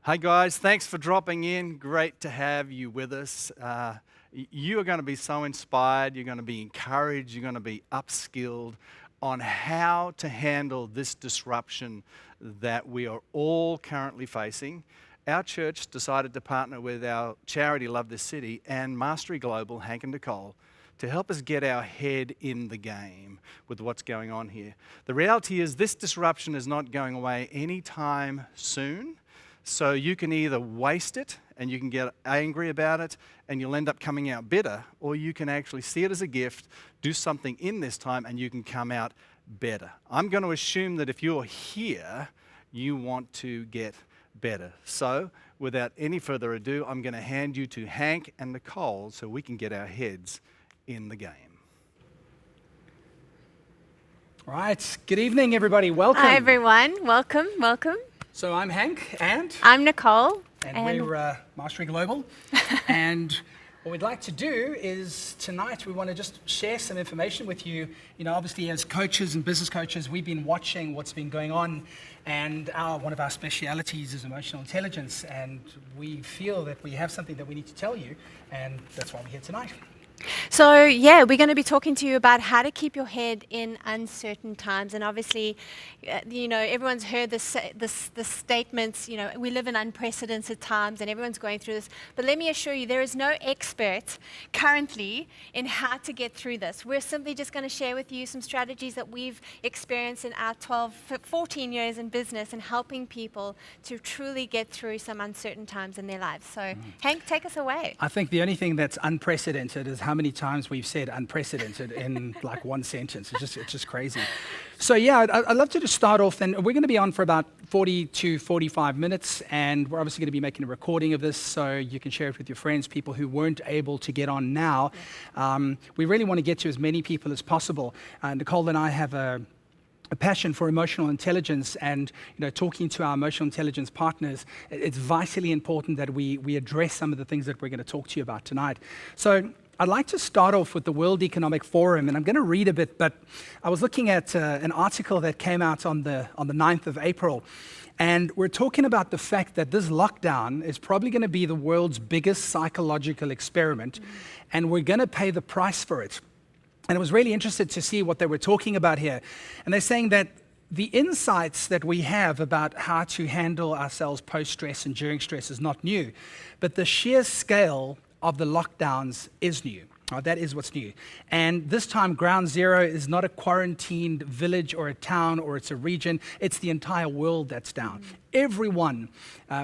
Hey guys, thanks for dropping in. Great to have you with us. You are going to be so inspired, you're going to be encouraged, you're going to be upskilled on how to handle this disruption that we are all currently facing. Our church decided to partner with our charity Love This City and Mastery Global, Hank and Nicole, to help us get our head in the game with what's going on here. The reality is this disruption is not going away anytime soon. So you can either waste it and you can get angry about it and you'll end up coming out bitter, or you can actually see it as a gift, do something in this time, and you can come out better. I'm going to assume that if you're here, you want to get better. So without any further ado, I'm going to hand you to Hank and Nicole so we can get our heads in the game. All right, good evening, everybody. Welcome. Hi, everyone. Welcome. So I'm Hank, and I'm Nicole. And we're Mastery Global. And what we'd like to do is tonight we want to just share some information with you. You know, obviously as coaches and business coaches, we've been watching what's been going on, and one of our specialities is emotional intelligence, and we feel that we have something that we need to tell you, and that's why we're here tonight. So, we're going to be talking to you about how to keep your head in uncertain times. And obviously, everyone's heard the statements, we live in unprecedented times and everyone's going through this. But let me assure you, there is no expert currently in how to get through this. We're simply just going to share with you some strategies that we've experienced in our 14 years in business and helping people to truly get through some uncertain times in their lives. So, Hank, take us away. I think the only thing that's unprecedented is how many times we've said unprecedented in like one sentence. It's just crazy. So I'd love to just start off, and we're going to be on for about 40 to 45 minutes, and we're obviously going to be making a recording of this so you can share it with your friends, people who weren't able to get on now. We really want to get to as many people as possible. Nicole and I have a passion for emotional intelligence, and talking to our emotional intelligence partners, it's vitally important that we address some of the things that we're going to talk to you about tonight. So I'd like to start off with the World Economic Forum, and I'm going to read a bit, but I was looking at an article that came out on the 9th of April, and we're talking about the fact that this lockdown is probably going to be the world's biggest psychological experiment, and we're going to pay the price for it. And I was really interested to see what they were talking about here. And they're saying that the insights that we have about how to handle ourselves post-stress and during stress is not new, but the sheer scale of the lockdowns is new. That is what's new. And this time, ground zero is not a quarantined village or a town or it's a region. It's the entire world that's down. Everyone,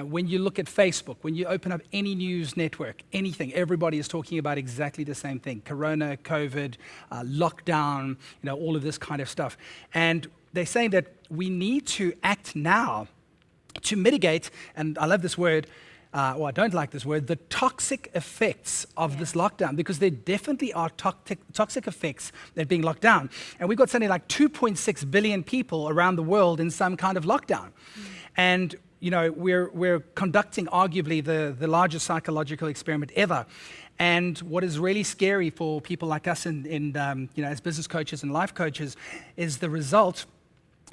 when you look at Facebook, when you open up any news network, anything, everybody is talking about exactly the same thing. Corona, COVID, lockdown, all of this kind of stuff. And they're saying that we need to act now to mitigate, and I love this word, I don't like this word, the toxic effects of this lockdown, because there definitely are toxic effects that are being locked down. And we've got something like 2.6 billion people around the world in some kind of lockdown. And we're conducting arguably the largest psychological experiment ever. And what is really scary for people like us as business coaches and life coaches is the result.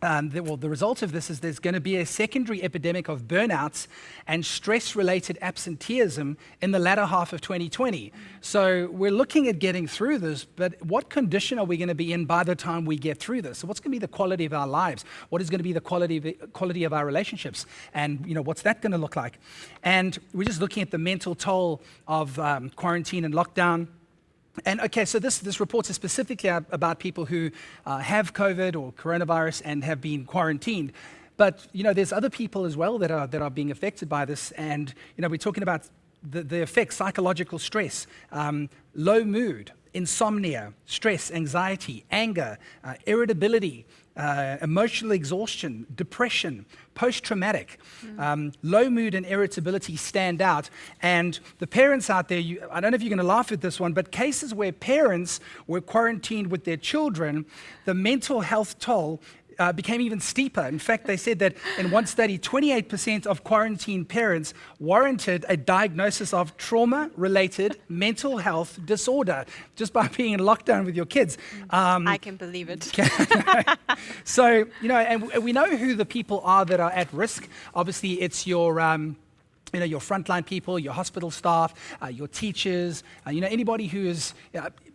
The result of this is there's going to be a secondary epidemic of burnouts and stress-related absenteeism in the latter half of 2020. So we're looking at getting through this, but what condition are we going to be in by the time we get through this? So what's going to be the quality of our lives? What is going to be the quality of our relationships? And what's that going to look like? And we're just looking at the mental toll of quarantine and lockdown. And okay, so this report is specifically about people who have COVID or coronavirus and have been quarantined. But there's other people as well that are being affected by this. And we're talking about the effects: psychological stress, low mood, insomnia, stress, anxiety, anger, irritability, emotional exhaustion, depression, post-traumatic. Low mood and irritability stand out. And the parents out there, I don't know if you're going to laugh at this one, but cases where parents were quarantined with their children, the mental health toll became even steeper. In fact, they said that in one study, 28% of quarantined parents warranted a diagnosis of trauma-related mental health disorder just by being in lockdown with your kids. I can believe it. So, and we know who the people are that are at risk. Obviously, it's your your frontline people, your hospital staff, your teachers, anybody who is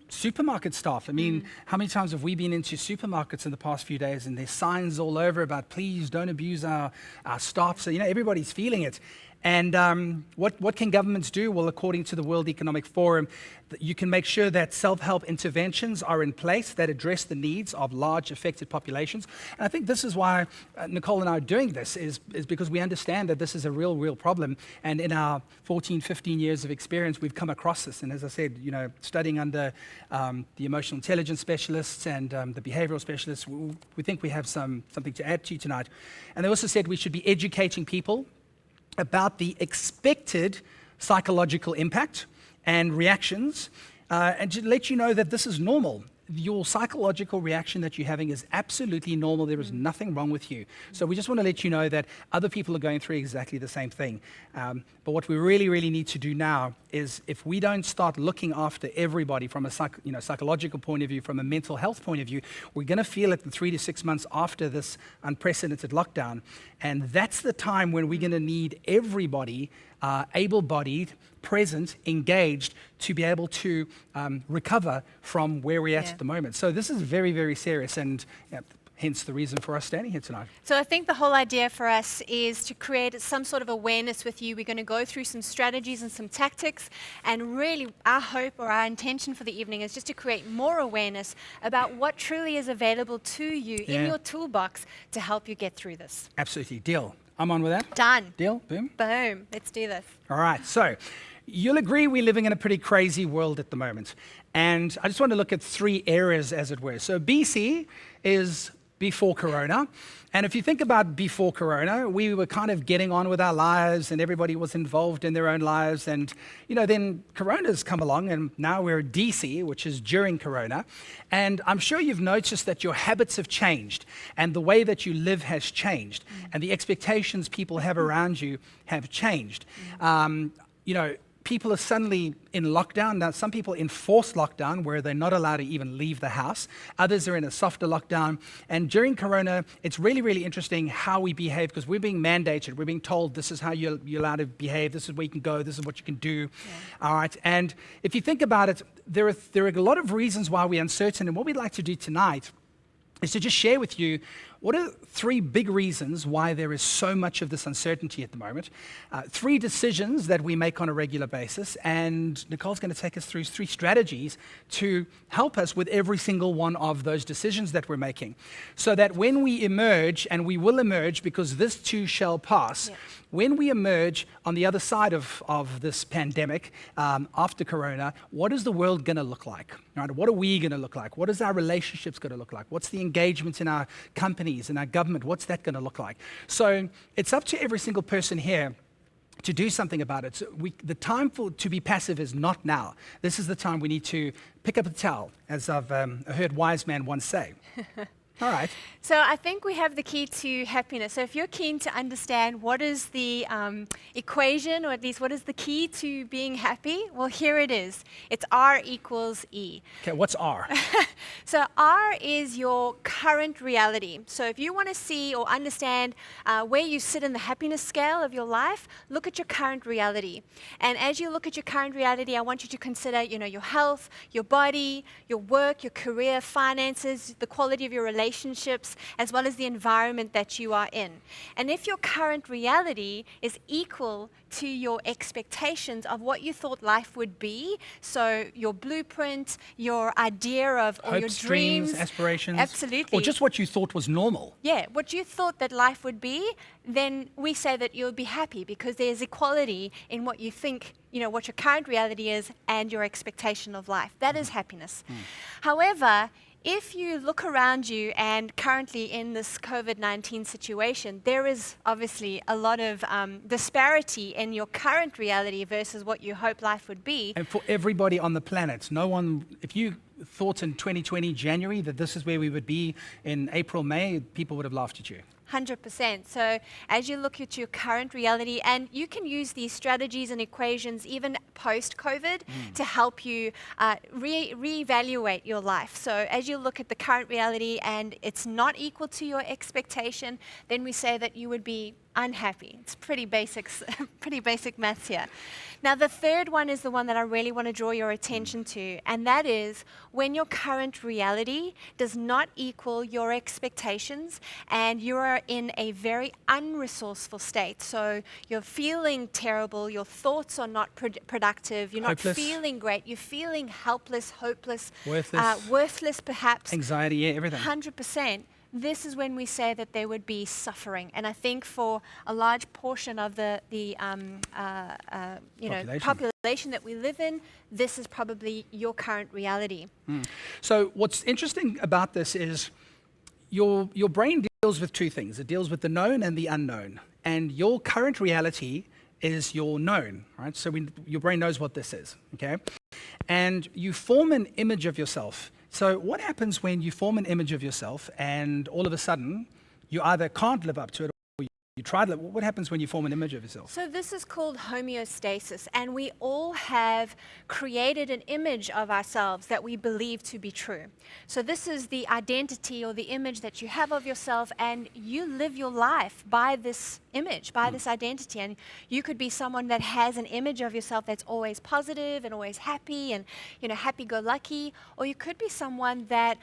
supermarket staff. I mean, how many times have we been into supermarkets in the past few days and there's signs all over about please don't abuse our staff. So, everybody's feeling it. And what can governments do? Well, according to the World Economic Forum, you can make sure that self-help interventions are in place that address the needs of large affected populations. And I think this is why Nicole and I are doing this, is because we understand that this is a real problem. And in our 14, 15 years of experience, we've come across this. And as I said, studying under the emotional intelligence specialists and the behavioral specialists, we think we have something to add to you tonight. And they also said we should be educating people about the expected psychological impact and reactions, and to let you know that this is normal. Your psychological reaction that you're having is absolutely normal. There is nothing wrong with you. So we just want to let you know that other people are going through exactly the same thing. But what we really need to do now is, if we don't start looking after everybody from a psychological point of view, from a mental health point of view, we're going to feel it in 3 to 6 months after this unprecedented lockdown. And that's the time when we're going to need everybody able-bodied, present, engaged, to be able to recover from where we're at the moment. So this is very serious, and hence the reason for us standing here tonight. So I think the whole idea for us is to create some sort of awareness with you. We're going to go through some strategies and some tactics, and really our hope or our intention for the evening is just to create more awareness about what truly is available to you in your toolbox to help you get through this. Absolutely. Deal. I'm on with that. Done. Deal. Boom. Boom. Let's do this. All right. So you'll agree we're living in a pretty crazy world at the moment. And I just want to look at 3 areas, as it were. So BC is before Corona. And if you think about before Corona, we were kind of getting on with our lives and everybody was involved in their own lives. And, then Corona's come along and now we're DC, which is during Corona. And I'm sure you've noticed that your habits have changed and the way that you live has changed and the expectations people have around you have changed. People are suddenly in lockdown. Now, some people enforced lockdown where they're not allowed to even leave the house. Others are in a softer lockdown. And during Corona, it's really interesting how we behave, because we're being mandated. We're being told this is how you're allowed to behave. This is where you can go. This is what you can do. Yeah. All right. And if you think about it, there are a lot of reasons why we're uncertain. And what we'd like to do tonight is to just share with you what are 3 big reasons why there is so much of this uncertainty at the moment. 3 decisions that we make on a regular basis, and Nicole's going to take us through 3 strategies to help us with every single one of those decisions that we're making, so that when we emerge, and we will emerge because this too shall pass, when we emerge on the other side of this pandemic, after Corona, what is the world going to look like? Right? What are we going to look like? What is our relationships going to look like? What's the engagement in our companies, in our government? What's that going to look like? So it's up to every single person here to do something about it. So the time to be passive is not now. This is the time we need to pick up a towel, as I've heard wise man once say. All right. So I think we have the key to happiness. So if you're keen to understand what is the equation, or at least what is the key to being happy, well, here it is. It's R equals E. Okay, what's R? So R is your current reality. So if you want to see or understand where you sit in the happiness scale of your life, look at your current reality. And as you look at your current reality, I want you to consider, your health, your body, your work, your career, finances, the quality of your relationships, as well as the environment that you are in. And if your current reality is equal to your expectations of what you thought life would be, so your blueprint, your idea of, or your hopes, dreams, aspirations, absolutely, or just what you thought was normal. Yeah, what you thought that life would be, then we say that you'll be happy because there's equality in what you think, what your current reality is and your expectation of life. That is happiness. However, if you look around you, and currently in this COVID-19 situation, there is obviously a lot of disparity in your current reality versus what you hope life would be. And for everybody on the planet, no one, if you thought in 2020 January that this is where we would be in April, May, people would have laughed at you. 100%. So as you look at your current reality, and you can use these strategies and equations even post-COVID to help you reevaluate your life. So as you look at the current reality and it's not equal to your expectation, then we say that you would be unhappy. It's pretty basic maths here. Now, the third one is the one that I really want to draw your attention to, and that is when your current reality does not equal your expectations and you are in a very unresourceful state. So you're feeling terrible, your thoughts are not productive, you're not Hopeless. feeling great, you're feeling helpless, hopeless, Worthless. worthless perhaps. Anxiety, yeah, everything. 100%. This is when we say that there would be suffering, and I think for a large portion of the population that we live in, this is probably your current reality. So what's interesting about this is your brain deals with two things. It deals with the known and the unknown. And your current reality is your known, right? So your brain knows what this is, okay? And you form an image of yourself. So what happens when you form an image of yourself and all of a sudden you either can't live up to it or you try to live? What happens when you form an image of yourself? So this is called homeostasis, and we all have created an image of ourselves that we believe to be true. So this is the identity or the image that you have of yourself, and you live your life by this image, by this identity. And you could be someone that has an image of yourself that's always positive and always happy and, happy-go-lucky, or you could be someone that,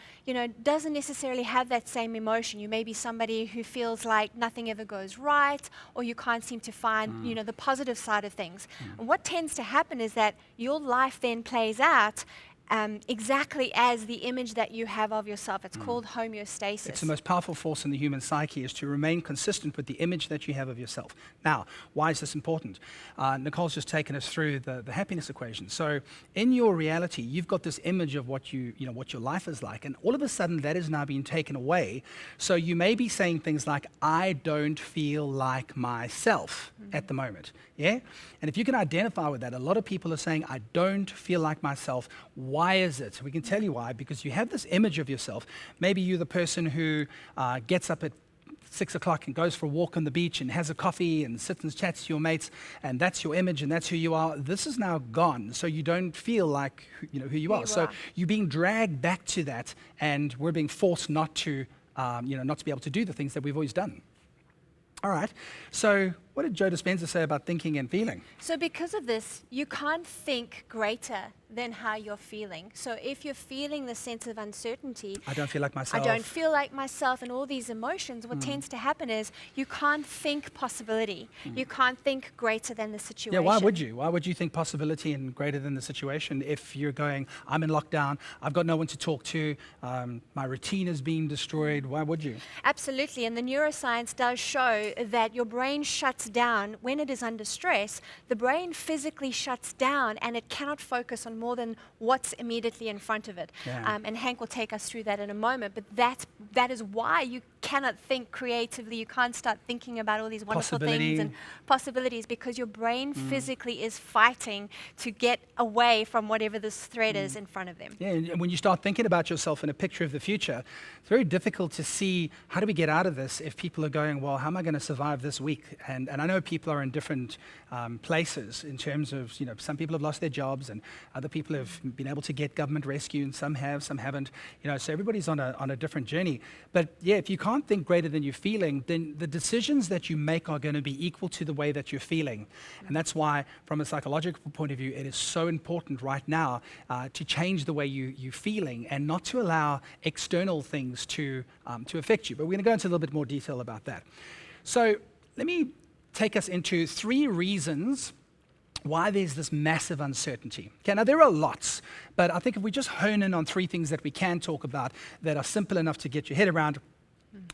doesn't necessarily have that same emotion. You may be somebody who feels like nothing ever goes right, or you can't seem to find, the positive side of things. And what tends to happen is that your life then plays out exactly as the image that you have of yourself. It's called homeostasis. It's the most powerful force in the human psyche, is to remain consistent with the image that you have of yourself. Now, why is this important? Nicole's just taken us through the happiness equation. So in your reality, you've got this image of what what your life is like, and all of a sudden that is now being taken away. So you may be saying things like, I don't feel like myself at the moment. Yeah? And if you can identify with that, a lot of people are saying, I don't feel like myself. Why is it? We can tell you why, because you have this image of yourself. Maybe you're the person who gets up at 6 o'clock and goes for a walk on the beach and has a coffee and sits and chats to your mates, and that's your image and that's who you are. This is now gone, so you don't feel like who you are. So you're being dragged back to that, and we're being forced not to not to be able to do the things that we've always done. All right, so what did Joe Dispenza say about thinking and feeling? So because of this, you can't think greater than how you're feeling. So if you're feeling the sense of uncertainty, I don't feel like myself. I don't feel like myself, and all these emotions, what tends to happen is you can't think possibility. You can't think greater than the situation. Yeah, why would you? Why would you think possibility and greater than the situation if you're going, I'm in lockdown, I've got no one to talk to, my routine is being destroyed? Why would you? Absolutely, and the neuroscience does show that your brain shuts down when it is under stress. The brain physically shuts down and it cannot focus on more than what's immediately in front of it. Yeah. And Hank will take us through that in a moment, but that is why you cannot think creatively. You can't start thinking about all these wonderful things and possibilities, because your brain physically is fighting to get away from whatever this threat is in front of them. Yeah, and when you start thinking about yourself in a picture of the future, it's very difficult to see how do we get out of this if people are going, well, how am I going to survive this week? And I know people are in different places in terms of, some people have lost their jobs and other people have been able to get government rescue, and some have, some haven't. So everybody's on a different journey. But yeah, if you can't think greater than you're feeling, then the decisions that you make are going to be equal to the way that you're feeling. And that's why, from a psychological point of view, it is so important right now to change the way you're feeling and not to allow external things to affect you. But we're going to go into a little bit more detail about that. So let me take us into 3 reasons why there's this massive uncertainty. Okay, now there are lots, but I think if we just hone in on 3 things that we can talk about that are simple enough to get your head around,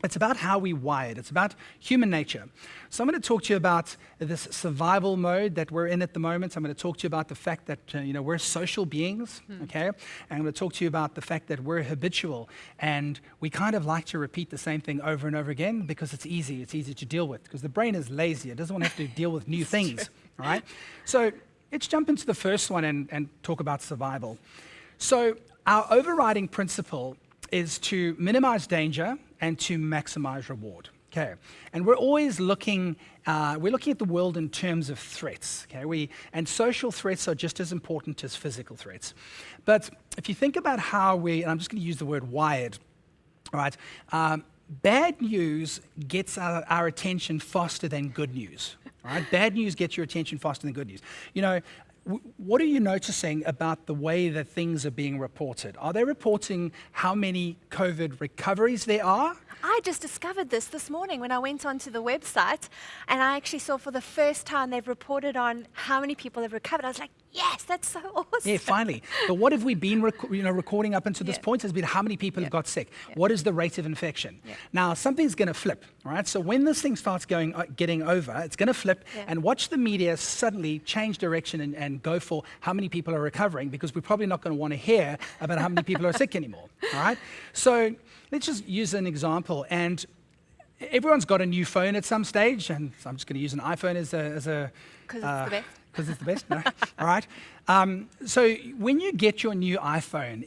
it's about how we're wired. It's about human nature. So I'm going to talk to you about this survival mode that we're in at the moment. I'm going to talk to you about the fact that we're social beings, okay? And I'm going to talk to you about the fact that we're habitual, and we kind of like to repeat the same thing over and over again because it's easy. It's easy to deal with because the brain is lazy. It doesn't want to have to deal with new things, all right? So let's jump into the first one and talk about survival. So our overriding principle is to minimize danger and to maximize reward. Okay, and we're always looking. We're looking at the world in terms of threats. Okay, and social threats are just as important as physical threats. But if you think about how and I'm just going to use the word wired. All right, bad news gets our attention faster than good news. All right, bad news gets your attention faster than good news. You know. What are you noticing about the way that things are being reported? Are they reporting how many COVID recoveries there are? I just discovered this morning when I went onto the website, and I actually saw for the first time they've reported on how many people have recovered. I was like, yes, that's so awesome. Yeah, finally. But what have we been recording up until this point has been how many people have got sick. What is the rate of infection? Now, something's going to flip, all right? So when this thing starts getting over, it's going to flip, and watch the media suddenly change direction and go for how many people are recovering, because we're probably not going to want to hear about how many people are sick anymore, all right? So let's just use an example. And everyone's got a new phone at some stage, and so I'm just going to use an iPhone as a Because it's the best. Because it's the best, no? All right. So when you get your new iPhone,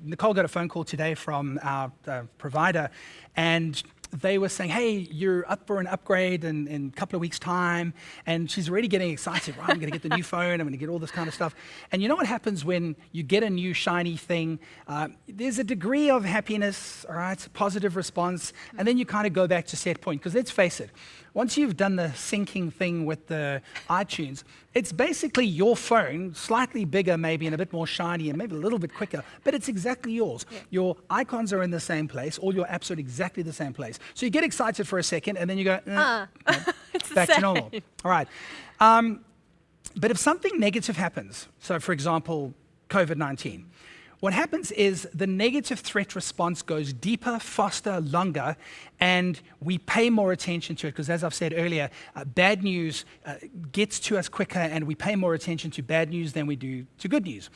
Nicole got a phone call today from our provider, and they were saying, hey, you're up for an upgrade in a couple of weeks' time. And she's already getting excited. Right, I'm going to get the new phone. I'm going to get all this kind of stuff. And you know what happens when you get a new shiny thing? There's a degree of happiness, all right, positive response. And then you kind of go back to set point. Because let's face it, once you've done the syncing thing with the iTunes, it's basically your phone, slightly bigger maybe and a bit more shiny and maybe a little bit quicker, but it's exactly yours. Yeah. Your icons are in the same place, all your apps are in exactly the same place. So you get excited for a second and then you go, back to normal. All right. But if something negative happens, so for example, COVID-19, what happens is the negative threat response goes deeper, faster, longer, and we pay more attention to it because, as I've said earlier, bad news gets to us quicker, and we pay more attention to bad news than we do to good news.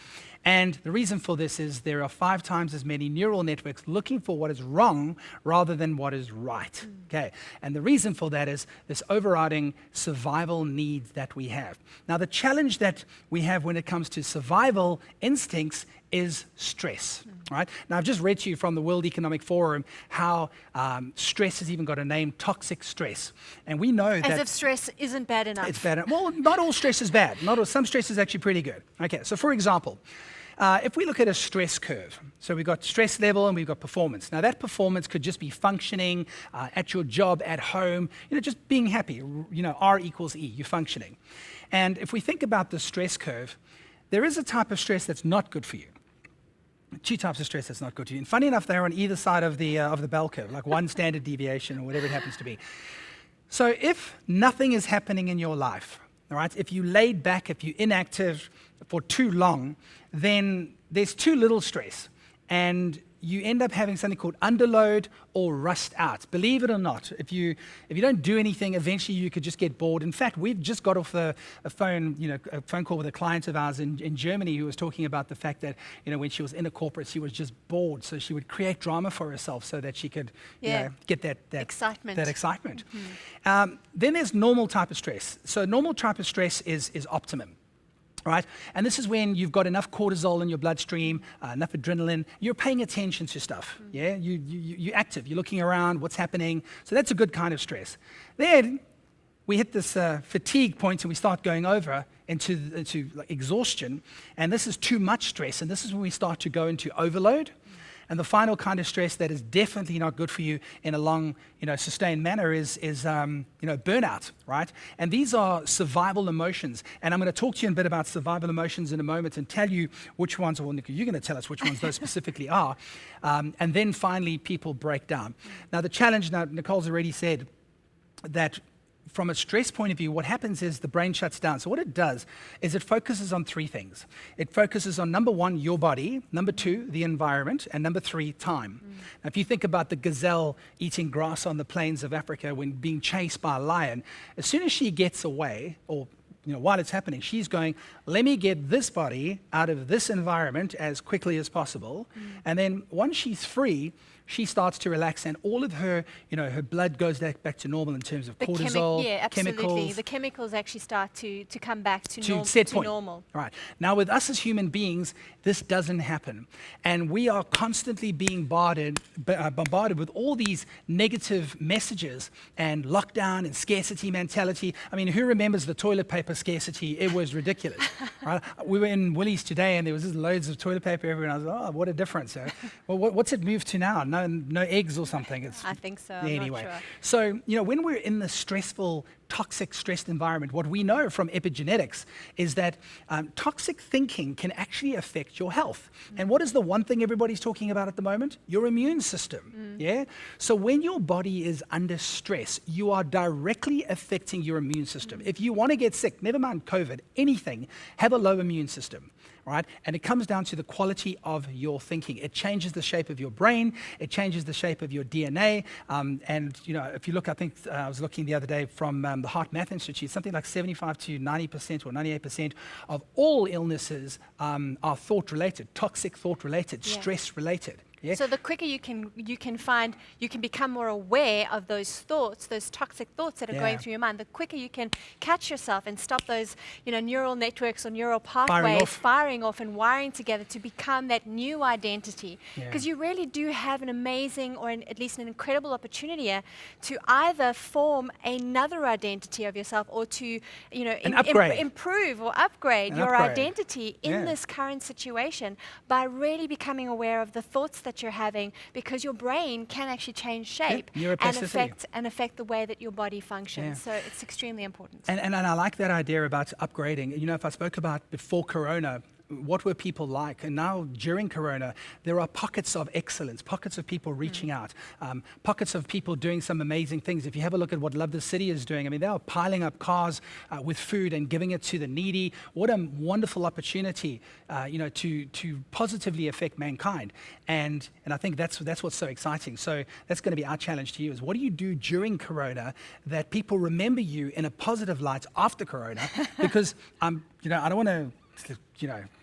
And the reason for this is there are 5 times as many neural networks looking for what is wrong rather than what is right. Okay, and the reason for that is this overriding survival need that we have. Now, the challenge that we have when it comes to survival instincts is stress, right? Now, I've just read to you from the World Economic Forum how stress has even got a name, toxic stress. And we know that... As if stress isn't bad enough. It's bad. Well, not all stress is bad. Some stress is actually pretty good. Okay, so for example, if we look at a stress curve, so we've got stress level and we've got performance. Now, that performance could just be functioning at your job, at home, just being happy. R equals E, you're functioning. And if we think about the stress curve, there is a type of stress that's not good for you. 2 types of stress that's not good to you. And funny enough, they're on either side of the bell curve, like one standard deviation or whatever it happens to be. So if nothing is happening in your life, all right, if you laid back, if you're inactive for too long, then there's too little stress. And you end up having something called underload or rust out. Believe it or not, if you don't do anything, eventually you could just get bored. In fact, we've just got off a phone call with a client of ours in Germany who was talking about the fact that, when she was in a corporate, she was just bored. So she would create drama for herself so that she could get that excitement. Mm-hmm. Then there's normal type of stress. So normal type of stress is optimum. Right? And this is when you've got enough cortisol in your bloodstream, enough adrenaline. You're paying attention to stuff. Yeah, you're active. You're looking around. What's happening? So that's a good kind of stress. Then we hit this fatigue point, and we start going over into like exhaustion. And this is too much stress. And this is when we start to go into overload. And the final kind of stress that is definitely not good for you in a long, sustained manner is burnout, right? And these are survival emotions. And I'm going to talk to you a bit about survival emotions in a moment and tell you which ones, or Nico, you're going to tell us which ones those specifically are. And then finally, people break down. Now, the challenge, Nicole's already said that from a stress point of view, what happens is the brain shuts down. So what it does is it focuses on 3 things. It focuses on, number 1, your body, number 2, the environment, and number 3, time. Now, if you think about the gazelle eating grass on the plains of Africa when being chased by a lion, as soon as she gets away, or while it's happening, she's going, let me get this body out of this environment as quickly as possible. And then once she's free, she starts to relax, and all of her, her blood goes back to normal in terms of cortisol, yeah, absolutely. chemicals. The chemicals actually start to come back to set point. normal. Right. Now, with us as human beings, this doesn't happen. And we are constantly being bombarded with all these negative messages and lockdown and scarcity mentality. I mean, who remembers the toilet paper scarcity? It was ridiculous. Right? We were in Woolies today, and there was just loads of toilet paper everywhere. And I was like, oh, what a difference. Well, what's it moved to now? No eggs or something? I think so. Anyway. I'm not sure. So, when we're in the stressful, toxic, stressed environment, what we know from epigenetics is that toxic thinking can actually affect your health. And what is the one thing everybody's talking about at the moment? Your immune system. Yeah? So when your body is under stress, you are directly affecting your immune system. If you want to get sick, never mind COVID, anything, have a low immune system. Right? And it comes down to the quality of your thinking. It changes the shape of your brain. It changes the shape of your DNA. And if you look, I think I was looking the other day from the Heart Math Institute, something like 75 to 90% or 98% of all illnesses are thought-related, toxic thought-related, Yeah. stress-related. Yeah? So the quicker you can become more aware of those thoughts, those toxic thoughts that are going Yeah. through your mind, the quicker you can catch yourself and stop those, neural networks or neural pathways firing off and wiring together to become that new identity. Yeah. Because you really do have an amazing, or at least an incredible opportunity here to either form another identity of yourself, or to, upgrade. improve or upgrade An your upgrade. identity in Yeah. this current situation by really becoming aware of the thoughts that you're having, because your brain can actually change shape and neuroplasticity. affect the way that your body functions. Yeah. So it's extremely important. And I like that idea about upgrading. If I spoke about before Corona, what were people like? And now during Corona, there are pockets of excellence, pockets of people reaching out, pockets of people doing some amazing things. If you have a look at what Love the City is doing, I mean, they are piling up cars with food and giving it to the needy. What a wonderful opportunity, to positively affect mankind. And I think that's what's so exciting. So that's going to be our challenge to you: is what do you do during Corona that people remember you in a positive light after Corona? Because I don't want to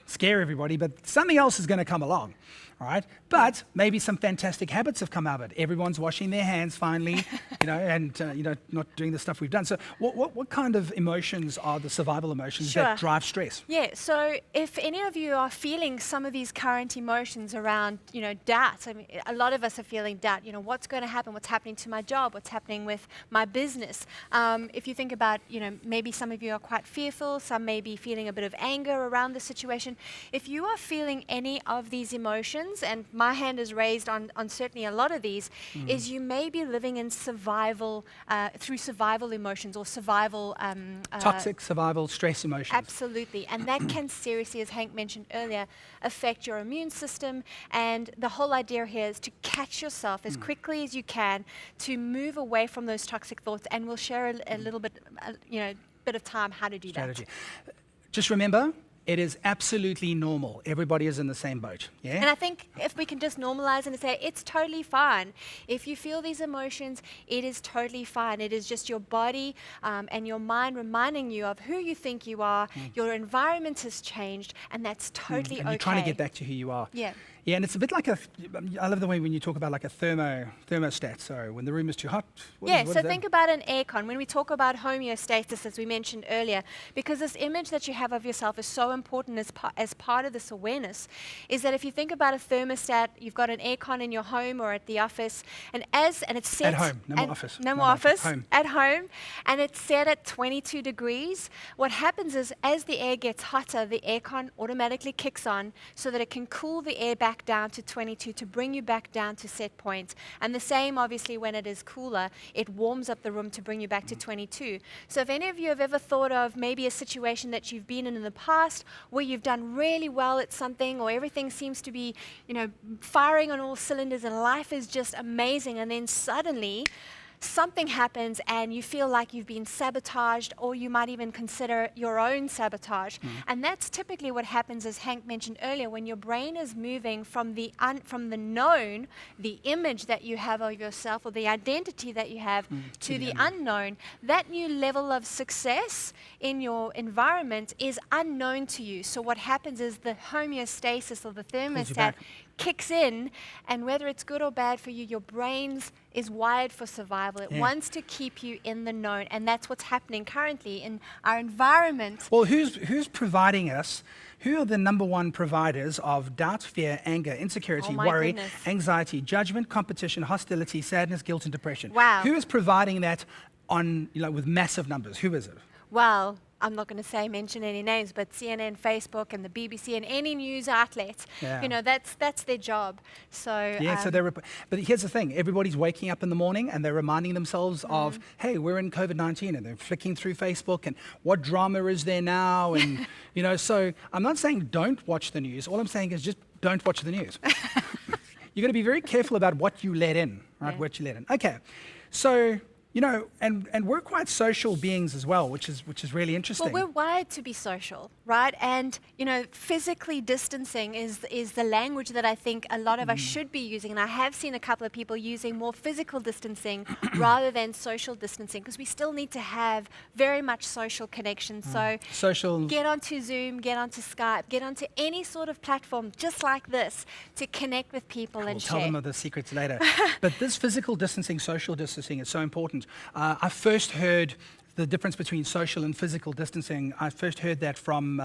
scare everybody, but something else is going to come along, all right? But maybe some fantastic habits have come out of it. Everyone's washing their hands finally, and not doing the stuff we've done. So what kind of emotions are the survival emotions that drive stress? Yeah, so if any of you are feeling some of these current emotions around, doubt, I mean, a lot of us are feeling doubt, what's going to happen, what's happening to my job, what's happening with my business. If you think about, maybe some of you are quite fearful, some may be feeling a bit of anger around the situation. If you are feeling any of these emotions, and my hand is raised on certainly a lot of these, is you may be living in survival, through survival emotions or survival... Toxic survival stress emotions. Absolutely. And that can seriously, as Hank mentioned earlier, affect your immune system. And the whole idea here is to catch yourself as quickly as you can, to move away from those toxic thoughts. And we'll share a little bit, bit of time how to do Strategy. that. Just remember, it is absolutely normal. Everybody is in the same boat. Yeah. And I think if we can just normalize and say, it's totally fine. If you feel these emotions, it is totally fine. It is just your body and your mind reminding you of who you think you are. Your environment has changed, and that's totally and okay. you're trying to get back to who you are. Yeah. Yeah, and it's a bit like I love the way when you talk about like a thermostat. So when the room is too hot. So think about an aircon. When we talk about homeostasis, as we mentioned earlier, because this image that you have of yourself is so important as part of this awareness, is that if you think about a thermostat, you've got an aircon in your home or at the office, and it's set... At home, no more office. No more office, home. At home, and it's set at 22 degrees. What happens is, as the air gets hotter, the aircon automatically kicks on so that it can cool the air back down to 22 to bring you back down to set point. And the same, obviously, when it is cooler, it warms up the room to bring you back to 22. So if any of you have ever thought of maybe a situation that you've been in the past where you've done really well at something, or everything seems to be, firing on all cylinders and life is just amazing, and then suddenly something happens and you feel like you've been sabotaged, or you might even consider your own sabotage. And that's typically what happens, as Hank mentioned earlier, when your brain is moving from the known, the image that you have of yourself or the identity that you have, to the unknown. That new level of success in your environment is unknown to you. So what happens is the homeostasis or the thermostat back. kicks in, and whether it's good or bad for you, your brain is wired for survival. It wants to keep you in the known, and that's what's happening currently in our environment. Well, who's providing us? Who are the number one providers of doubt, fear, anger, insecurity, Oh my worry, goodness. anxiety, judgment, competition, hostility, sadness, guilt, and depression? Wow. Who is providing that on, with massive numbers? Who is it? Well, I'm not going to mention any names, but CNN, Facebook, and the BBC, and any news outlet, Yeah. that's their job. So Yeah, so but here's the thing. Everybody's waking up in the morning and they're reminding themselves of, hey, we're in COVID-19, and they're flicking through Facebook and what drama is there now? And, so I'm not saying don't watch the news. All I'm saying is just don't watch the news. You're going to be very careful about what you let in, right? Yeah. What you let in. Okay, so... and we're quite social beings as well, which is really interesting. Well, we're wired to be social, right? And, physically distancing is the language that I think a lot of us should be using. And I have seen a couple of people using more physical distancing rather than social distancing, because we still need to have very much social connection. So Social. get onto Zoom, get onto Skype, get onto any sort of platform just like this to connect with people and We'll tell share. them of the secrets later. But this physical distancing, social distancing is so important. I first heard the difference between social and physical distancing. I first heard that from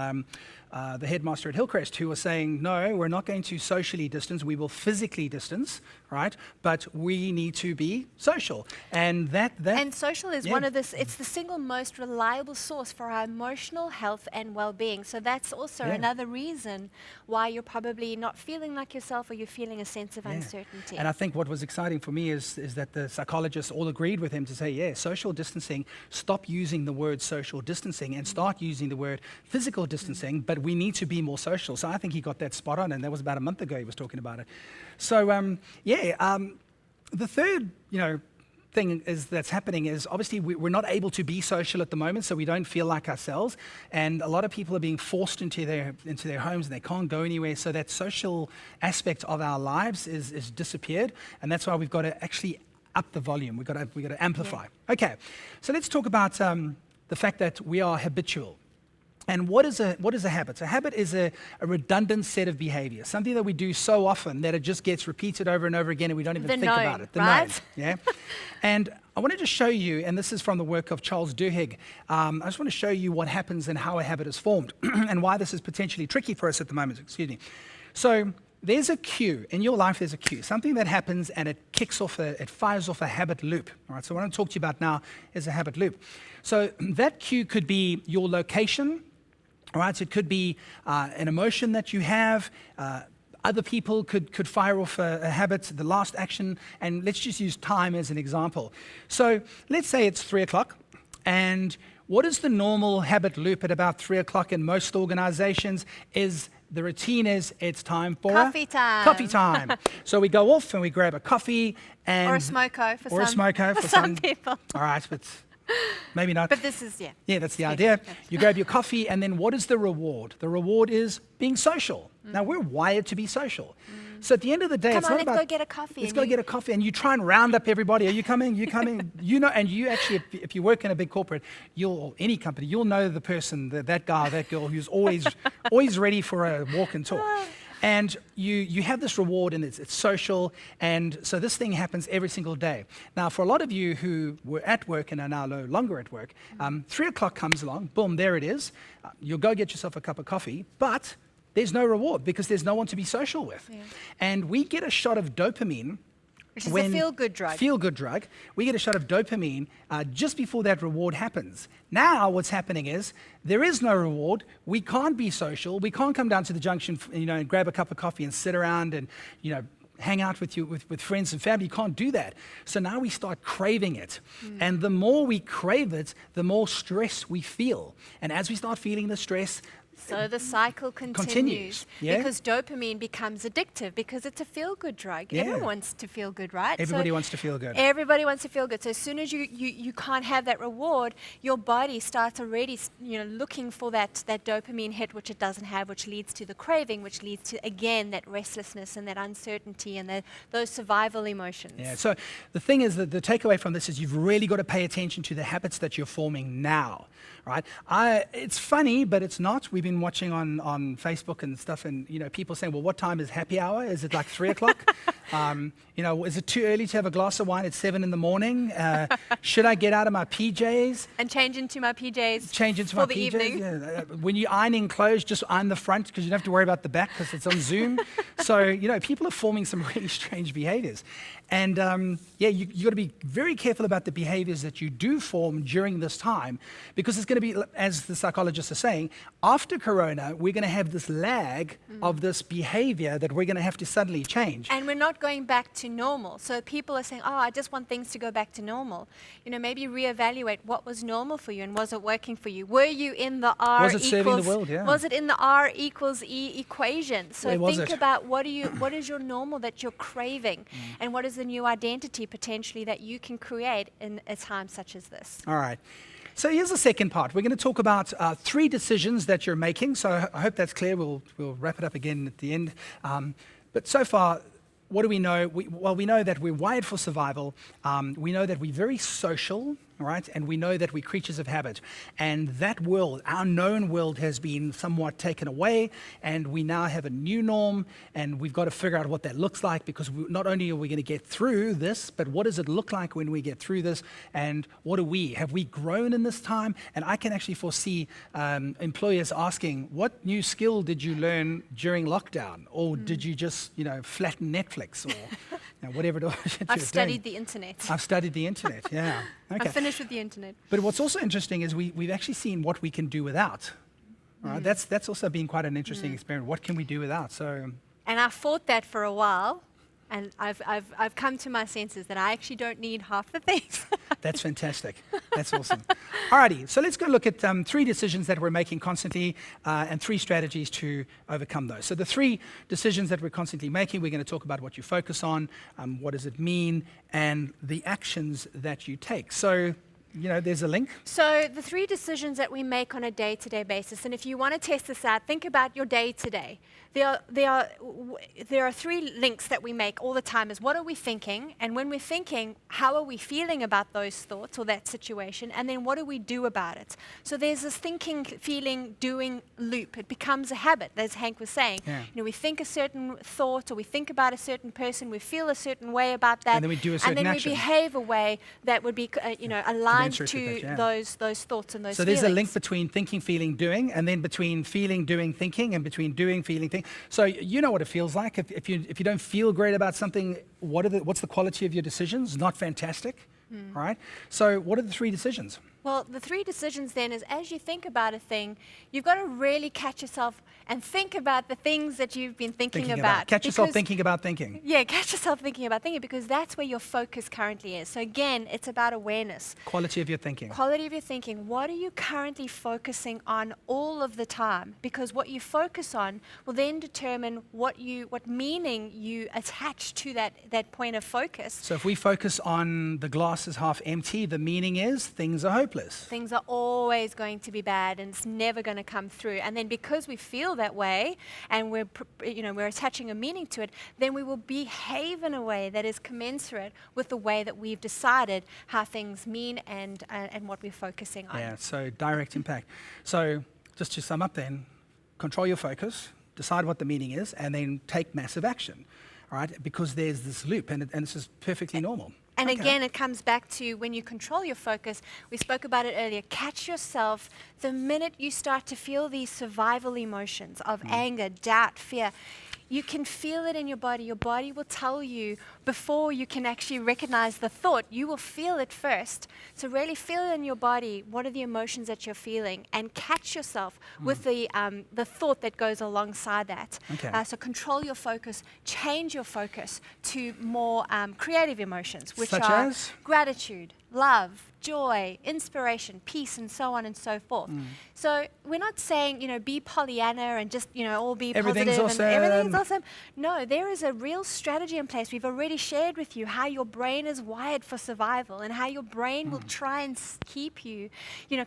the headmaster at Hillcrest, who was saying, no, we're not going to socially distance, we will physically distance, right? But we need to be social. And And social is Yeah. one of it's the single most reliable source for our emotional health and well-being. So that's also Yeah. another reason why you're probably not feeling like yourself, or you're feeling a sense of Yeah. uncertainty. And I think what was exciting for me is that the psychologists all agreed with him to say, yeah, social distancing, stop using the word social distancing and start using the word physical distancing, but we need to be more social. So I think he got that spot on, and that was about a month ago he was talking about it. So, the third, thing that's happening is obviously we're not able to be social at the moment, so we don't feel like ourselves, and a lot of people are being forced into their homes and they can't go anywhere, so that social aspect of our lives is disappeared, and that's why we've got to actually up the volume. We've got to amplify. Yeah. Okay, so let's talk about the fact that we are habitual. And what is a habit? A habit is a redundant set of behaviors, something that we do so often that it just gets repeated over and over again, and we don't even The think known, about it. The right? known, yeah. And I wanted to show you, and this is from the work of Charles Duhigg. I just want to show you what happens and how a habit is formed, and why this is potentially tricky for us at the moment. Excuse me. So there's a cue in your life. There's a cue, something that happens, and it fires off a habit loop. All right. So what I'm talking to you about now is a habit loop. So that cue could be your location. All right, so it could be an emotion that you have. Other people could fire off a habit, the last action, and let's just use time as an example. So let's say it's 3 o'clock, and what is the normal habit loop at about 3 o'clock in most organizations? The routine is it's time for Coffee time. Coffee time. So we go off and we grab a coffee and Or a smoko for or some. a smoko for some people. All right, but maybe not. But this is, yeah. Yeah, that's the Sweet. idea. Yeah. You grab your coffee, and then what is the reward? The reward is being social. Now, we're wired to be social. So at the end of the day, Come it's on, not let's about... go get a coffee. Let's And go you- get a coffee, and you try and round up everybody. Are you coming? You coming? And you actually, if you work in a big corporate, any company, you'll know the person, that guy, that girl who's always ready for a walk and talk. And you have this reward, and it's social, and so this thing happens every single day. Now, for a lot of you who were at work and are now no longer at work, 3 o'clock comes along, boom, there it is. You'll go get yourself a cup of coffee, but there's no reward because there's no one to be social with. Yeah. And we get a shot of dopamine. Which is a feel-good drug. Feel-good drug. We get a shot of dopamine just before that reward happens. Now what's happening is there is no reward. We can't be social. We can't come down to the junction, and grab a cup of coffee and sit around and, hang out with friends and family. You can't do that. So now we start craving it. And the more we crave it, the more stress we feel. And as we start feeling the stress, So the cycle continues. Yeah. Because dopamine becomes addictive because it's a feel-good drug. Yeah. Everyone wants to feel good, right? Everybody wants to feel good. Everybody wants to feel good. So as soon as you can't have that reward, your body starts already looking for that dopamine hit, which it doesn't have, which leads to the craving, which leads to, again, that restlessness and that uncertainty and those survival emotions. Yeah, so the thing is that the takeaway from this is you've really got to pay attention to the habits that you're forming now, right? It's funny, but it's not. We've been watching on Facebook and stuff, and people saying, well, what time is happy hour? Is it like 3 o'clock? Is it too early to have a glass of wine at 7 in the morning? Should I get out of my PJs? And change into my PJs For for the the evening. Yeah. When you're ironing clothes, just iron the front because you don't have to worry about the back because it's on Zoom. So, people are forming some really strange behaviors. And you got to be very careful about the behaviors that you do form during this time because it's going to be, as the psychologists are saying, after Corona, we're going to have this lag of this behavior that we're going to have to suddenly change. And we're not going back to normal. So people are saying, I just want things to go back to normal. Maybe reevaluate what was normal for you and was it working for you? Were you in the R Was it serving the world? Yeah. Was it in the R equals E equation? So Where was think it? about what is your normal that you're craving and what is the new identity potentially that you can create in a time such as this. All right. So here's the second part. We're going to talk about 3 decisions that you're making. So I hope that's clear. We'll wrap it up again at the end. But so far, what do we know? We know that we're wired for survival. We know that we're very social, right? And we know that we're creatures of habit. And that world, our known world, has been somewhat taken away. And we now have a new norm. And we've got to figure out what that looks like because not only are we going to get through this, but what does it look like when we get through this? And what do we? Have we grown in this time? And I can actually foresee employers asking, what new skill did you learn during lockdown? Or did you just, flatten Netflix or whatever it was that you were I've studied doing? the internet. I've studied the internet, yeah. Okay. I'm finished with the internet. But what's also interesting is we've actually seen what we can do without. Right? That's also been quite an interesting experiment. What can we do without? So, And I fought that for a while, and I've come to my senses that I actually don't need half the things. that's fantastic. That's awesome. Alrighty, so let's go look at 3 decisions that we're making constantly and 3 strategies to overcome those. So the 3 decisions that we're constantly making, we're going to talk about what you focus on, what does it mean, and the actions that you take. So, there's a link. So the 3 decisions that we make on a day-to-day basis, and if you want to test this out, think about your day-to-day. There are 3 links that we make all the time is what are we thinking? And when we're thinking, how are we feeling about those thoughts or that situation? And then what do we do about it? So there's this thinking, feeling, doing loop. It becomes a habit, as Hank was saying. Yeah. We think a certain thought or we think about a certain person, we feel a certain way about that. And then we do a certain and then action. we behave a way that would be, aligned Commensurate to with that, yeah. those thoughts and those So feelings. there's a link between thinking, feeling, doing, and then between feeling, doing, thinking, and between doing, feeling, thinking. So you know what it feels like. If you don't feel great about something, what's the quality of your decisions? Not fantastic, right? So what are the 3 decisions? Well, the 3 decisions then is as you think about a thing, you've got to really catch yourself and think about the things that you've been thinking about. Catch yourself Because- thinking about thinking. Yeah, catch yourself thinking about thinking because that's where your focus currently is. So again, it's about awareness. Quality of your thinking. Quality of your thinking. What are you currently focusing on all of the time? Because what you focus on will then determine what meaning you attach to that point of focus. So if we focus on the glass is half empty, the meaning is things are hopeless. Things are always going to be bad and it's never going to come through. And then because we feel that way and we're attaching a meaning to it, then we will behave in a way that is commensurate with the way that we've decided how things mean and what we're focusing on. Yeah, so direct impact. So just to sum up then, control your focus, decide what the meaning is, and then take massive action, right? Because there's this loop and this is perfectly normal. And Okay. again, it comes back to when you control your focus, we spoke about it earlier, catch yourself the minute you start to feel these survival emotions of anger, doubt, fear. You can feel it in your body. Your body will tell you before you can actually recognize the thought. You will feel it first. So really feel it in your body. What are the emotions that you're feeling? And catch yourself with the thought that goes alongside that. Okay. So control your focus. Change your focus to more creative emotions, which Such are as? gratitude, love, joy, inspiration, peace, and so on and so forth. So we're not saying, be Pollyanna and just, all be Everything's positive and everything's awesome. awesome. No, there is a real strategy in place. We've already shared with you how your brain is wired for survival and how your brain will try and keep you,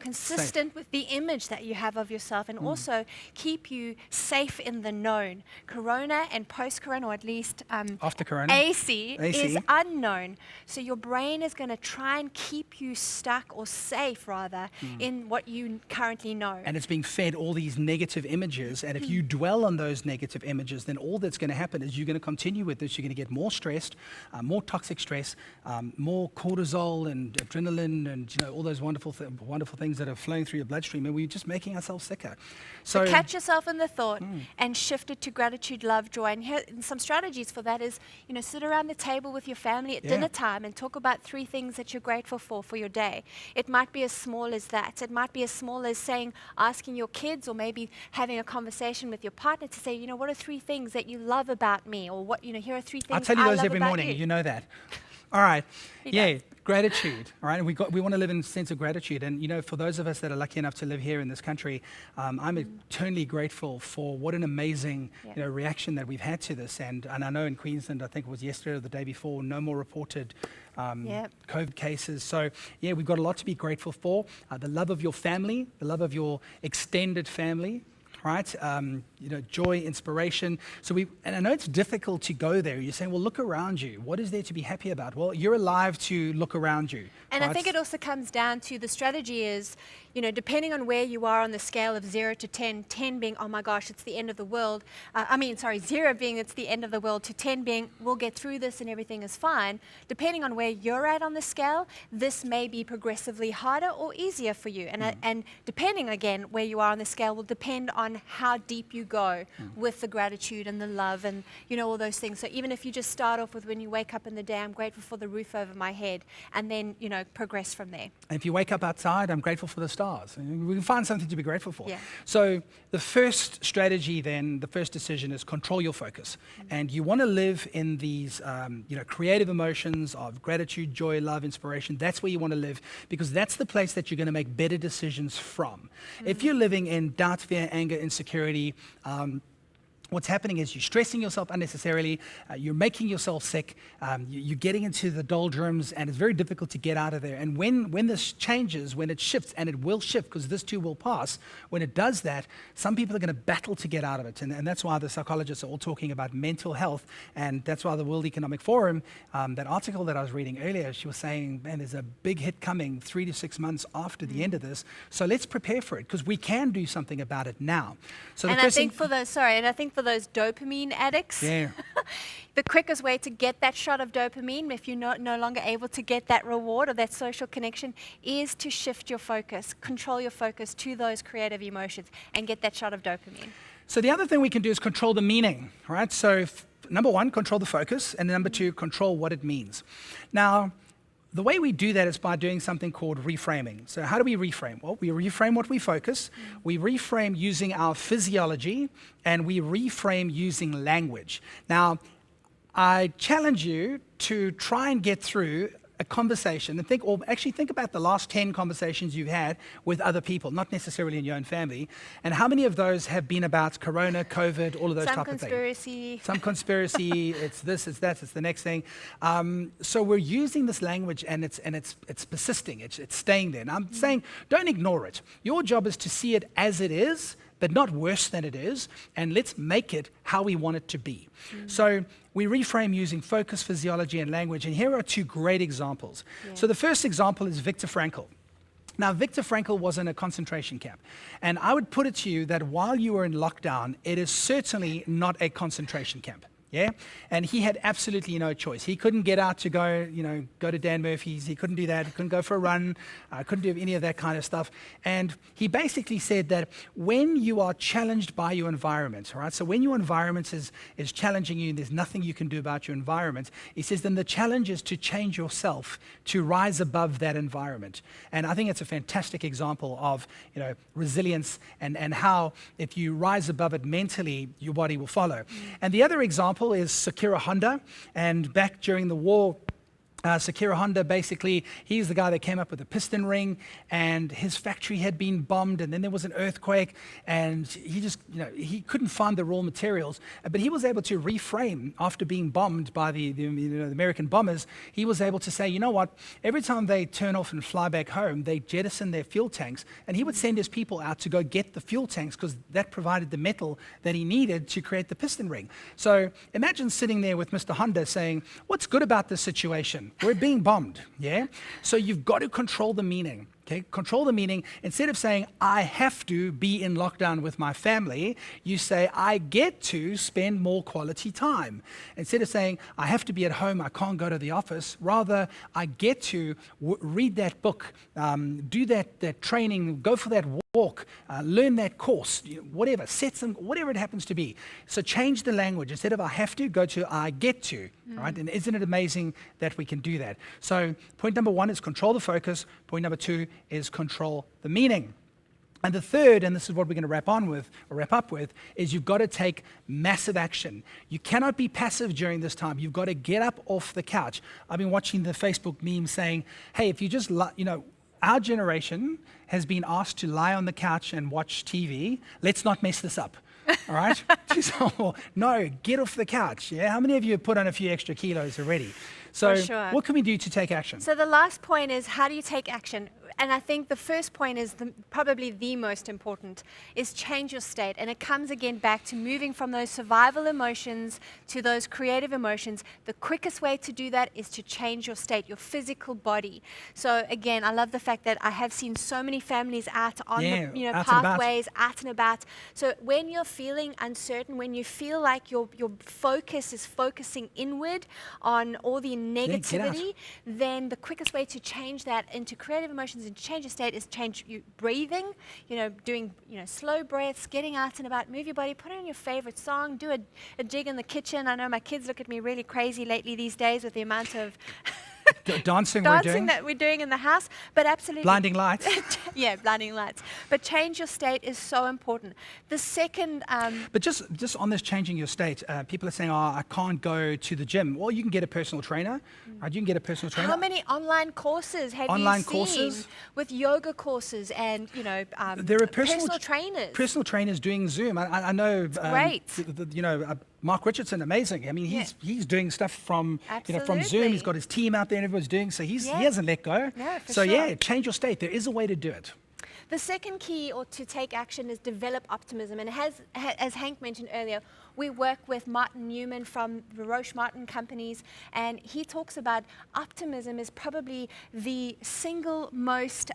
consistent with the image that you have of yourself and also keep you safe in the known. Corona and post-corona, or at least After Corona. AC is AC. unknown. So your brain is going to try and keep you stuck or safe, rather, in what you currently know. And it's being fed all these negative images. And if you dwell on those negative images, then all that's going to happen is you're going to continue with this. You're going to get more stressed, more toxic stress, more cortisol and adrenaline and all those wonderful things that are flowing through your bloodstream. And we're just making ourselves sicker. So catch yourself in the thought and shift it to gratitude, love, joy. And here, some strategies for that is, sit around the table with your family at dinner time and talk about 3 things that you're grateful for your day. It might be as small as that. It might be as small as asking your kids or maybe having a conversation with your partner to say, what are 3 things that you love about me? Or what, here are 3 things I'll tell you I those love every about morning. you. You know that. All right. He Yeah, does. gratitude. All right. And we want to live in a sense of gratitude. And, for those of us that are lucky enough to live here in this country, I'm eternally grateful for what an amazing reaction that we've had to this. And I know in Queensland, I think it was yesterday or the day before, no more reported COVID cases. So, we've got a lot to be grateful for. The love of your family, the love of your extended family. Right? Joy, inspiration. And I know it's difficult to go there. You're saying, well, look around you. What is there to be happy about? Well, you're alive to look around you. And right? I think it also comes down to the strategy is, depending on where you are on the scale of 0 to 10, 10 being, oh my gosh, it's the end of the world. 0 being it's the end of the world, to 10 being, we'll get through this and everything is fine. Depending on where you're at on the scale, this may be progressively harder or easier for you. And depending, again, where you are on the scale will depend on how deep you go with the gratitude and the love and, all those things. So even if you just start off with when you wake up in the day, I'm grateful for the roof over my head, and then, progress from there. And if you wake up outside, I'm grateful for the stars. And we can find something to be grateful for. Yeah. So the first strategy then, the first decision is control your focus. And you want to live in these, creative emotions of gratitude, joy, love, inspiration. That's where you want to live because that's the place that you're going to make better decisions from. If you're living in doubt, fear, anger, insecurity, what's happening is you're stressing yourself unnecessarily, you're making yourself sick, you're getting into the doldrums, and it's very difficult to get out of there. And when this changes, when it shifts, and it will shift because this too will pass, when it does that, some people are going to battle to get out of it. And that's why the psychologists are all talking about mental health, and that's why the World Economic Forum, that article that I was reading earlier, she was saying, man, there's a big hit coming 3 to 6 months after the end of this, so let's prepare for it because we can do something about it now. So And I think for those dopamine addicts, the quickest way to get that shot of dopamine, if you're no longer able to get that reward or that social connection, is to shift your focus, control your focus to those creative emotions and get that shot of dopamine. So the other thing we can do is control the meaning, right? So number 1, control the focus, and number 2, control what it means. Now, the way we do that is by doing something called reframing. So how do we reframe? Well, we reframe what we focus, we reframe using our physiology, and we reframe using language. Now, I challenge you to try and get through a conversation and think about the last 10 conversations you've had with other people, not necessarily in your own family, and how many of those have been about Corona, COVID, all of those type of things. Some conspiracy, it's this, it's that, it's the next thing. So we're using this language and it's persisting, it's staying there. And I'm saying, don't ignore it. Your job is to see it as it is, but not worse than it is, and let's make it how we want it to be. So we reframe using focus, physiology, and language, and here are 2 great examples. So the first example is Viktor Frankl. Now, Viktor Frankl was in a concentration camp, and I would put it to you that while you were in lockdown, it is certainly not a concentration camp. Yeah, and he had absolutely no choice. He couldn't get out to go to Dan Murphy's. He couldn't do that. He couldn't go for a run. Couldn't do any of that kind of stuff. And he basically said that when you are challenged by your environment, all right, so when your environment is challenging you and there's nothing you can do about your environment, he says then the challenge is to change yourself, to rise above that environment. And I think it's a fantastic example of resilience and how if you rise above it mentally, your body will follow. And the other example is Sakura Honda, and back during the war Sakura Honda, basically, he's the guy that came up with the piston ring, and his factory had been bombed, and then there was an earthquake, and he just, he couldn't find the raw materials, but he was able to reframe after being bombed by the American bombers. He was able to say, you know what, every time they turn off and fly back home, they jettison their fuel tanks, and he would send his people out to go get the fuel tanks because that provided the metal that he needed to create the piston ring. So imagine sitting there with Mr. Honda saying, what's good about this situation? We're being bombed, yeah? So you've got to control the meaning, okay? Control the meaning. Instead of saying, I have to be in lockdown with my family, you say, I get to spend more quality time. Instead of saying, I have to be at home, I can't go to the office, rather, I get to read that book, do that training, go for that walk, learn that course, whatever, whatever it happens to be. So change the language. Instead of I have to, go to I get to, right? And isn't it amazing that we can do that? So point number 1 is control the focus. Point number 2 is control the meaning. And the third, and this is what we're going to wrap up with, is you've got to take massive action. You cannot be passive during this time. You've got to get up off the couch. I've been watching the Facebook meme saying, hey, if you just, our generation has been asked to lie on the couch and watch TV. Let's not mess this up, all right? So, no, get off the couch, yeah? How many of you have put on a few extra kilos already? So sure. What can we do to take action? So the last point is, how do you take action? And I think the first point is probably the most important, is change your state. And it comes again back to moving from those survival emotions to those creative emotions. The quickest way to do that is to change your state, your physical body. So again, I love the fact that I have seen so many families out on the pathways, out and about. So when you're feeling uncertain, when you feel like your focus is focusing inward on all the negativity, then the quickest way to change that into creative emotions and change your state is change your breathing, doing slow breaths, getting out and about, move your body, put on your favorite song, do a jig in the kitchen. I know my kids look at me really crazy lately these days with the amount of dancing that we're doing in the house, but absolutely. Blinding lights. Yeah, blinding lights. But change your state is so important. The second... But just on this changing your state, people are saying, I can't go to the gym. Well, you can get a personal trainer. Right? You can get a personal trainer. How many online courses have you seen with yoga courses and, there are personal trainers? Personal trainers doing Zoom. I know... Great. Mark Richardson, amazing. I mean, he's doing stuff from Zoom. He's got his team out there and everyone's doing, so he hasn't let go. No, for so sure. Change your state. There is a way to do it. The second key to take action is develop optimism. And as Hank mentioned earlier, we work with Martin Newman from the Roche Martin companies, and he talks about optimism is probably the single most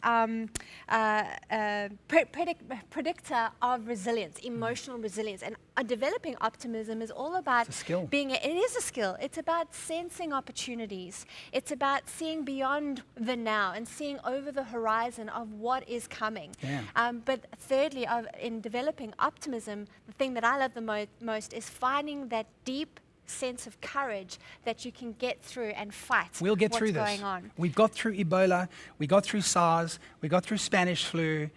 predictor of resilience, emotional resilience. And developing optimism is all about it's a skill. it is a skill. It's about sensing opportunities. It's about seeing beyond the now and seeing over the horizon of what is coming. Yeah. But thirdly, in developing optimism, the thing that I love the most is finding that deep sense of courage that you can get through and fight. We'll get what's through this. going on. We got through Ebola. We got through SARS. We got through Spanish flu.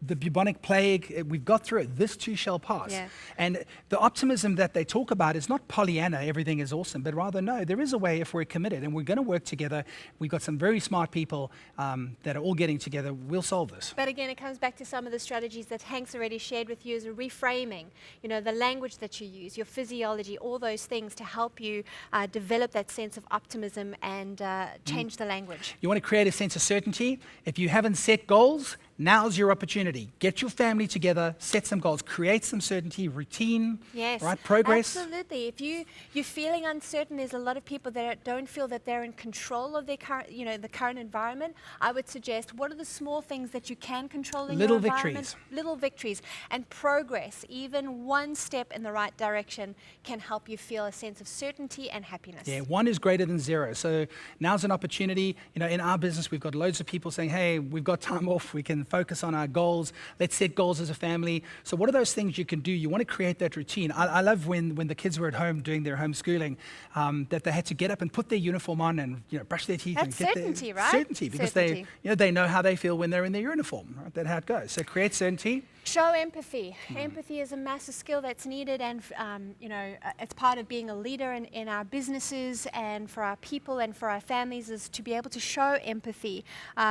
The bubonic plague, we've got through it. This too shall pass. Yeah. And the optimism that they talk about is not Pollyanna, everything is awesome, but rather, no, there is a way if we're committed and we're going to work together. We've got some very smart people that are all getting together. We'll solve this. But again, it comes back to some of the strategies that Hank's already shared with you as a reframing, the language that you use, your physiology, all those things to help you develop that sense of optimism and change the language. You want to create a sense of certainty? If you haven't set goals, now's your opportunity. Get your family together, set some goals, create some certainty, routine, yes, right? Progress. Absolutely. If you're feeling uncertain, there's a lot of people that don't feel that they're in control of their current, the current environment. I would suggest, what are the small things that you can control in your environment? Little victories. And progress, even one step in the right direction, can help you feel a sense of certainty and happiness. Yeah, 1 is greater than 0. So now's an opportunity. In our business, we've got loads of people saying, hey, we've got time off. We can focus on our goals. Let's set goals as a family. So what are those things you can do? You want to create that routine. I love when the kids were at home doing their homeschooling, that they had to get up and put their uniform on and brush their teeth. That's and get certainty, their right? Certainty, because they know how they feel when they're in their uniform. Right? That's how it goes. So create certainty. Show empathy. Empathy is a massive skill that's needed, and it's part of being a leader in our businesses and for our people and for our families is to be able to show empathy.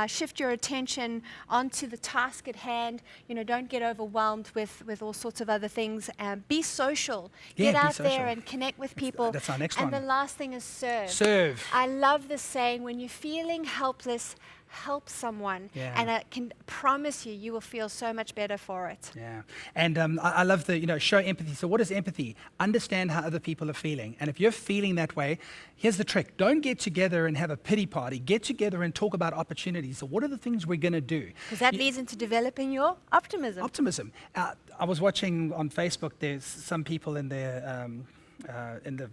Shift your attention onto the task at hand. Don't get overwhelmed with all sorts of other things. Be social. Yeah, Get be out there social. and connect with people. That's our next and one. the last thing is serve. Serve. I love this saying, when you're feeling helpless, help someone, Yeah. and I can promise you will feel so much better for it. Yeah, and I love the, show empathy. So what is empathy? Understand how other people are feeling. And if you're feeling that way, here's the trick. Don't get together and have a pity party. Get together and talk about opportunities. So what are the things we're going to do? Because that leads into developing your optimism. Optimism. I was watching on Facebook, there's some people in the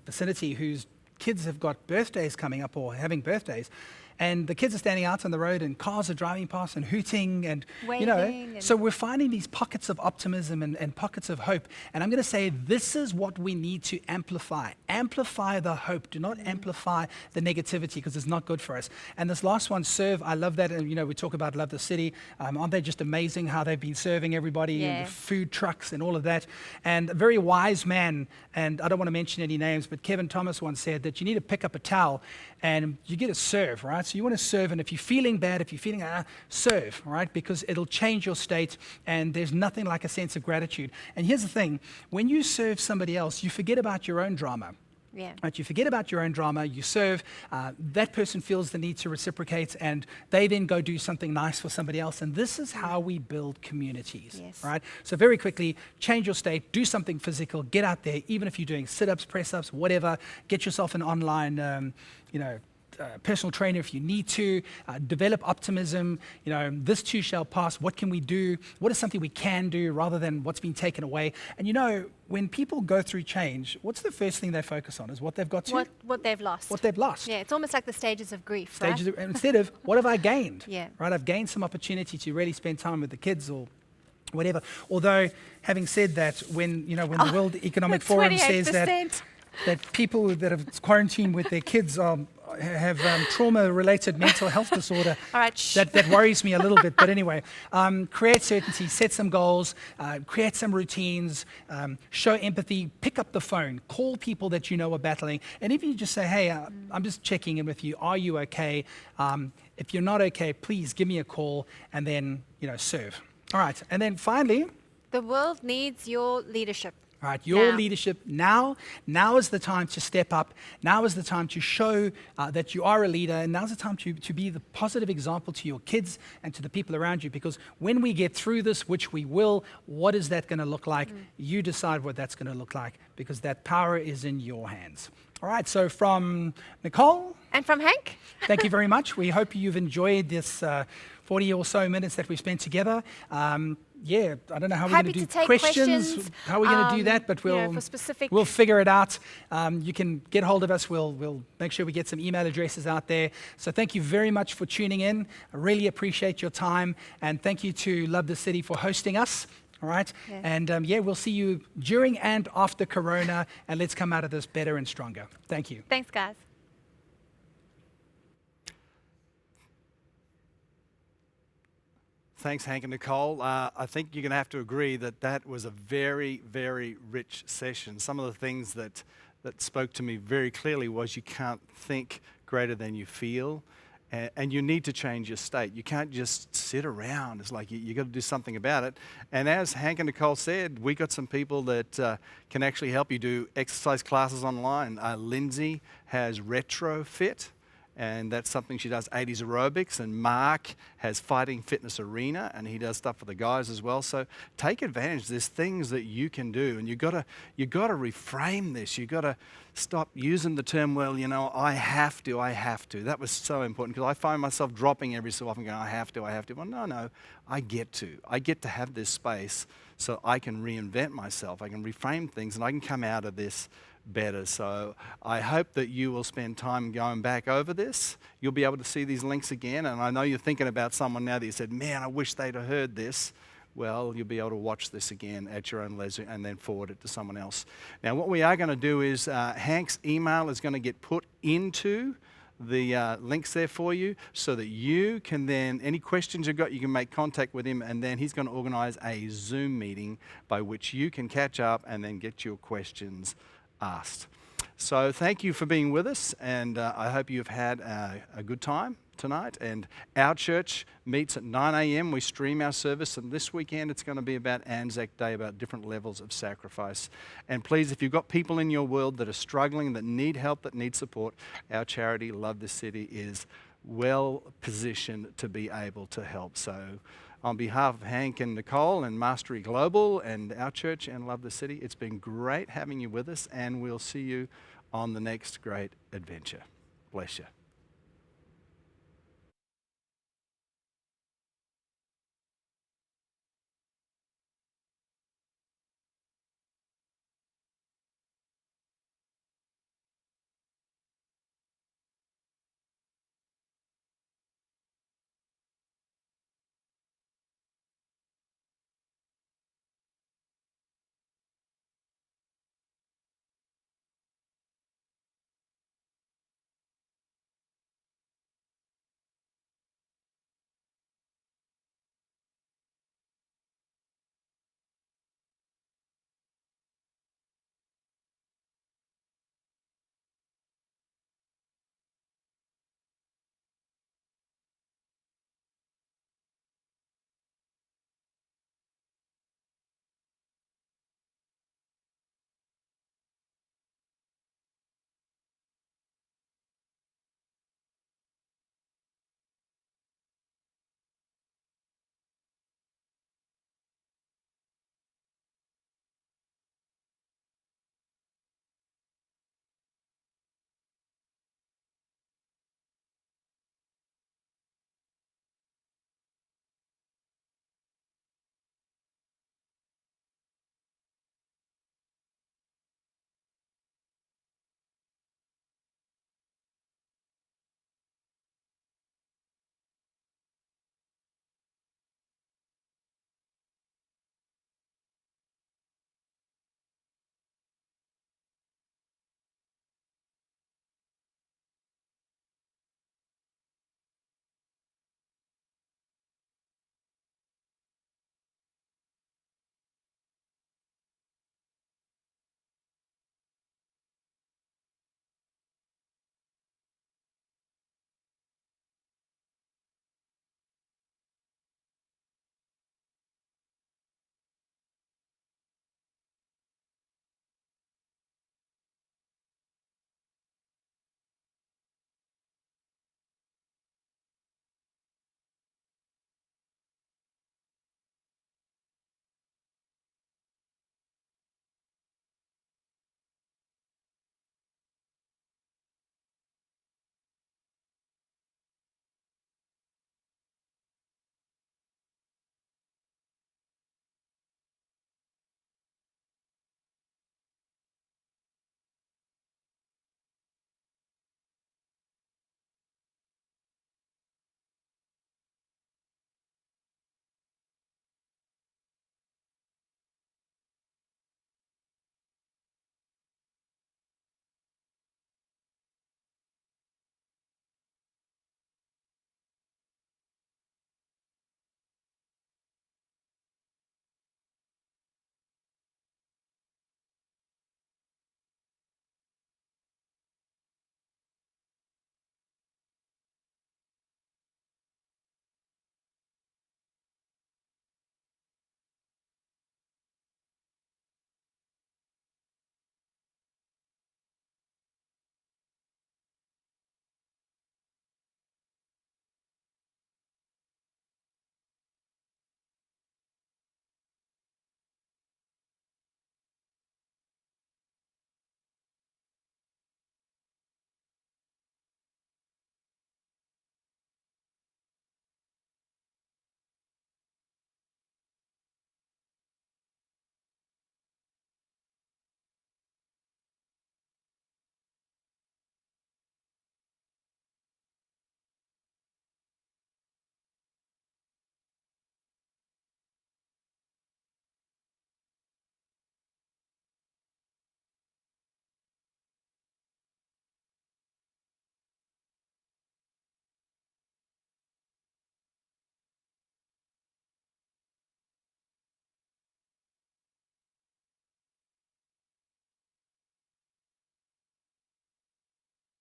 vicinity whose kids have got birthdays coming up or having birthdays. And the kids are standing out on the road and cars are driving past and hooting and, Waving and so we're finding these pockets of optimism and pockets of hope. And I'm going to say this is what we need to amplify. Amplify the hope. Do not amplify the negativity because it's not good for us. And this last one, serve, I love that. And, we talk about Love the City. Aren't they just amazing how they've been serving everybody and Yeah. the food trucks and all of that? And a very wise man, and I don't want to mention any names, but Kevin Thomas once said that you need to pick up a towel and you get to serve, right? So you want to serve, and if you're feeling bad, if you're feeling, serve, right? Because it'll change your state, and there's nothing like a sense of gratitude. And here's the thing, when you serve somebody else, you forget about your own drama. Yeah. Right, you forget about your own drama, you serve, that person feels the need to reciprocate, and they then go do something nice for somebody else. And this is how we build communities, Yes. right? So very quickly, change your state, do something physical, get out there, even if you're doing sit-ups, press-ups, whatever, get yourself an online, personal trainer if you need to, develop optimism, this too shall pass, what can we do, what is something we can do rather than what's been taken away. And when people go through change, what's the first thing they focus on is what they've got to, What they've lost. what they've lost. Yeah, it's almost like the stages of grief, Stages right? instead of what have I gained? Yeah. Right, I've gained some opportunity to really spend time with the kids or whatever. Although, having said that, when the World Economic Forum says that 28%. people that have quarantined with their kids have trauma-related mental health disorder. All right, shh. That worries me a little bit. But anyway, create certainty, set some goals, create some routines, show empathy, pick up the phone, call people that you know are battling. And if you just say, hey, I'm just checking in with you, are you okay? If you're not okay, please give me a call and then, serve. All right, and then finally, The world needs your leadership. all right, your Now. leadership now is the time to step up. Now is the time to show that you are a leader. And now's the time to be the positive example to your kids and to the people around you. Because when we get through this, which we will, what is that going to look like? You decide what that's going to look like because that power is in your hands. All right, so from Nicole, And from Hank? thank you very much. We hope you've enjoyed this 40 or so minutes that we spent together. I don't know how we're Happy going to do to take questions, questions, how we're going to do that, but for specific- we'll figure it out. You can get hold of us. We'll make sure we get some email addresses out there. So thank you very much for tuning in. I really appreciate your time, and thank you to Love the City for hosting us. All right, Yeah. and we'll see you during and after Corona, and let's come out of this better and stronger. Thank you. Thanks, guys. Thanks, Hank and Nicole. I think you're going to have to agree that was a very, very rich session. Some of the things that spoke to me very clearly was you can't think greater than you feel, and you need to change your state. You can't just sit around. It's like you got to do something about it. And as Hank and Nicole said, we got some people that can actually help you do exercise classes online. Lindsay has RetroFit, and that's something she does 80s aerobics, and Mark has Fighting Fitness Arena, and he does stuff for the guys as well. So take advantage. There's things that you can do, and you got to reframe this. You got to stop using the term, well, I have to. That was so important because I find myself dropping every so often going, I have to. Well, no, I get to have this space so I can reinvent myself. I can reframe things, and I can come out of this better. So I hope that you will spend time going back over this. You'll be able to see these links again, and I know you're thinking about someone now that you said, man, I wish they'd have heard this. Well, you'll be able to watch this again at your own leisure and then forward it to someone else. Now, what we are going to do is Hank's email is going to get put into the links there for you so that you can then, any questions you've got, you can make contact with him, and then he's going to organize a Zoom meeting by which you can catch up and then get your questions asked. So thank you for being with us, and I hope you've had a good time tonight. And our church meets at 9 a.m. We stream our service, and this weekend it's going to be about Anzac Day, about different levels of sacrifice. And please, if you've got people in your world that are struggling, that need help, that need support, our charity, Love the City, is well positioned to be able to help. So on behalf of Hank and Nicole and Mastery Global and our church and Love the City, it's been great having you with us, and we'll see you on the next great adventure. Bless you.